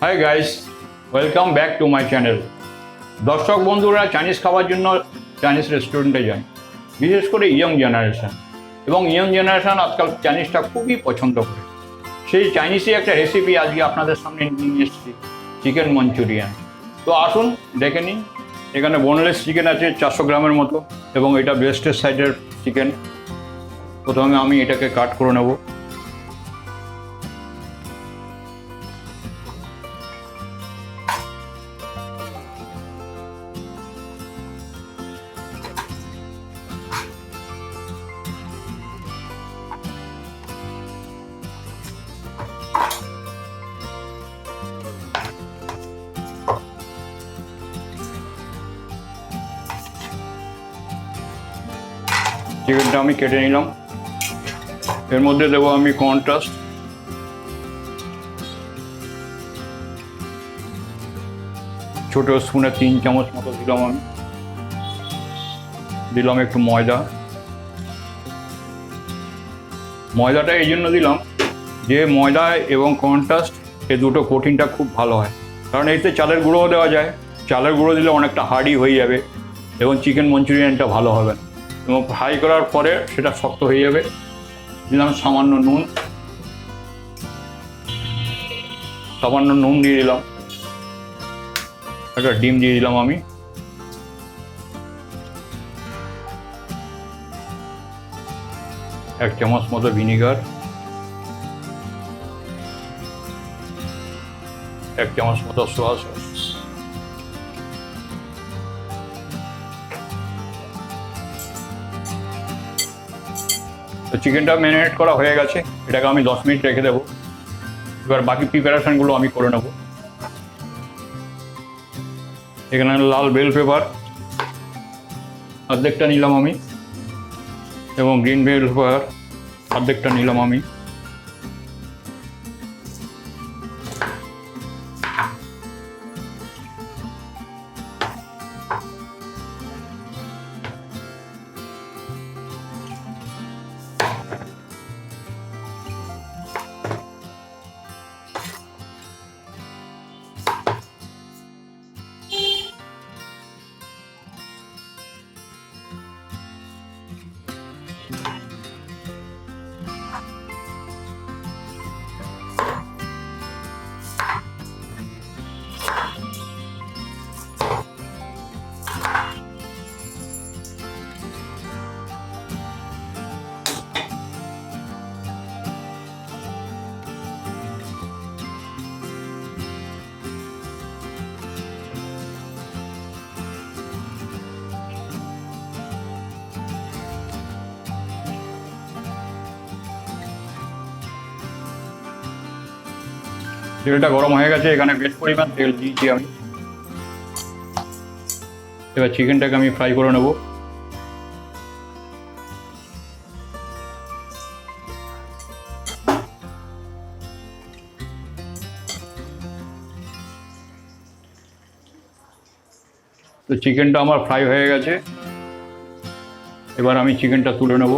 Hi guys, welcome back to my channel. দর্শক বন্ধুরা Chinese খাওয়ার জন্য চাইনিজ রেস্টুরেন্টে যায়, বিশেষ করে ইয়ং জেনারেশন। এবং ইয়ং জেনারেশন আজকাল চাইনিজটা খুবই পছন্দ করে। সেই চাইনিজই একটা রেসিপি আজকে আপনাদের সামনে নিয়ে এসেছি, চিকেন মঞ্চুরিয়ান। তো আসুন দেখে নিন। এখানে বোনলেস চিকেন আছে 400 গ্রামের মতো, এবং এটা ব্রেস্টের সাইডের চিকেন। প্রথমে আমি এটাকে কাট করে নেব। চিকেনটা আমি কেটে নিলাম। এর মধ্যে দেবো আমি কর্নফ্লাওর, ছোটো স্পুনে 3 চামচ মতো দিলাম আমি। দিলাম একটু ময়দা। ময়দাটা এই জন্য দিলাম যে ময়দা এবং কর্নফ্লাওর এই দুটো কোটিংটা খুব ভালো হয়, কারণ এতে চালের গুঁড়োও দেওয়া যায়। চালের গুঁড়ো দিলে অনেকটা হার্ডি হয়ে যাবে এবং চিকেন মঞ্চুরিয়ানটা ভালো হবে না, এবং ফ্রাই করার পরে সেটা শক্ত হয়ে যাবে। দিলাম সামান্য নুন দিয়ে দিলাম। একটা ডিম দিয়ে দিলাম আমি। এক চামচ মতো ভিনিগার, 1 চামচ মতো সোয়া সস। তো চিকেনটা ম্যারিনেট করা হয়ে গেছে, এটাকে আমি 10 মিনিট রেখে দেবো। এবার বাকি প্রিপারেশনগুলো আমি করে নেব। এখানে লাল বেল পেপার অর্ধেকটা নিলাম আমি, এবং গ্রিন বেল পেপার অর্ধেকটা নিলাম আমি। তেলটা গরম হয়ে গেছে, এখানে বেশ পরিমাণ তেল দিয়েছি আমি। এবার চিকেনটাকে আমি ফ্রাই করে নেব। তো চিকেনটা আমার ফ্রাই হয়ে গেছে, এবার আমি চিকেনটা তুলে নেব।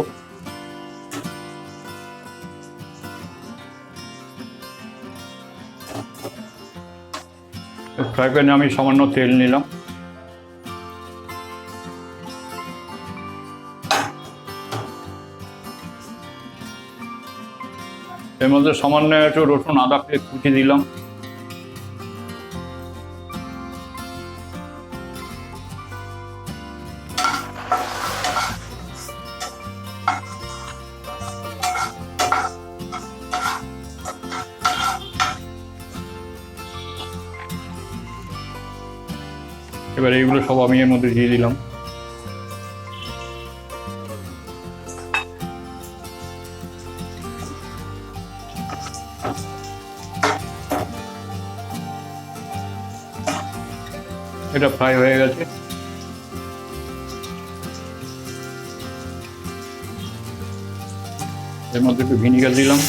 ফ্রাই প্যানে আমি সামান্য তেল নিলাম। এর মধ্যে সামান্য একটু রসুন আদা পেস্ট কুচি দিলাম। এবার এইগুলো সব আমি এর মধ্যে দিয়ে দিলাম। এটা ফ্রাই হয়ে গেছে। এর মধ্যে একটু ভিনিগার দিলাম।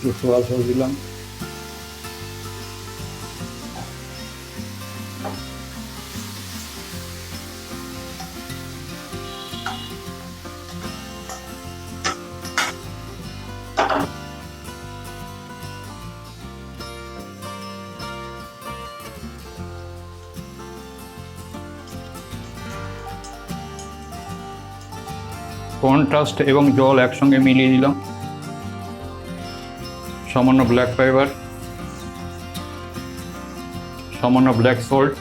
একটু সোয়া সস দিলাম। কন্ট্রাস্ট এবং জল একসঙ্গে মিলিয়ে দিলাম, সামান্য ব্ল্যাক পেপার, সামান্য ব্ল্যাক সল্ট,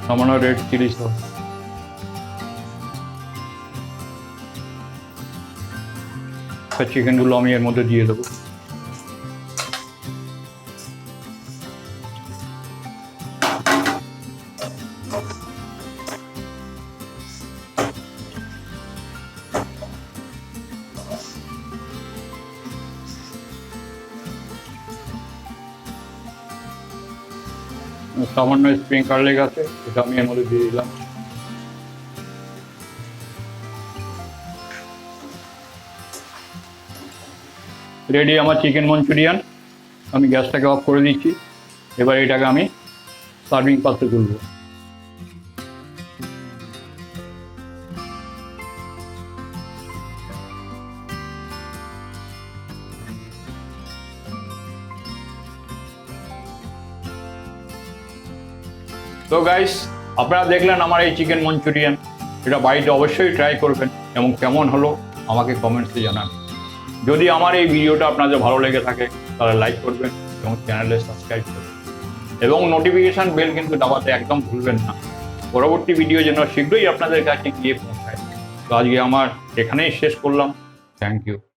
সামান্য রেড চিলি সস। চিকেনগুলো আমি এর মধ্যে দিয়ে দেবো। সামান্য স্প্রিং গার্লিক আছে, এটা আমি এর মধ্যে দিয়ে দিলাম। রেডি আমার চিকেন মঞ্চুরিয়ান। আমি গ্যাসটাকে অফ করে দিচ্ছি। এবার এটাকে আমি সার্ভিং পাত্রে তুলব। তো গাইস, আপনারা দেখলেন আমার এই চিকেন মঞ্চুরিয়ান। এটা বাড়িতে অবশ্যই ট্রাই করবেন এবং কেমন হলো আমাকে কমেন্টসে জানান। যদি আমার এই ভিডিওটা আপনাদের ভালো লেগে থাকে তাহলে লাইক করবেন এবং চ্যানেলে সাবস্ক্রাইব করবেন এবং নোটিফিকেশান বেল কিন্তু দাবাতে একদম ভুলবেন না, পরবর্তী ভিডিও যেন শীঘ্রই আপনাদের কাছে গিয়ে পৌঁছায়। তো আজকে আমার এখানেই শেষ করলাম। Thank you.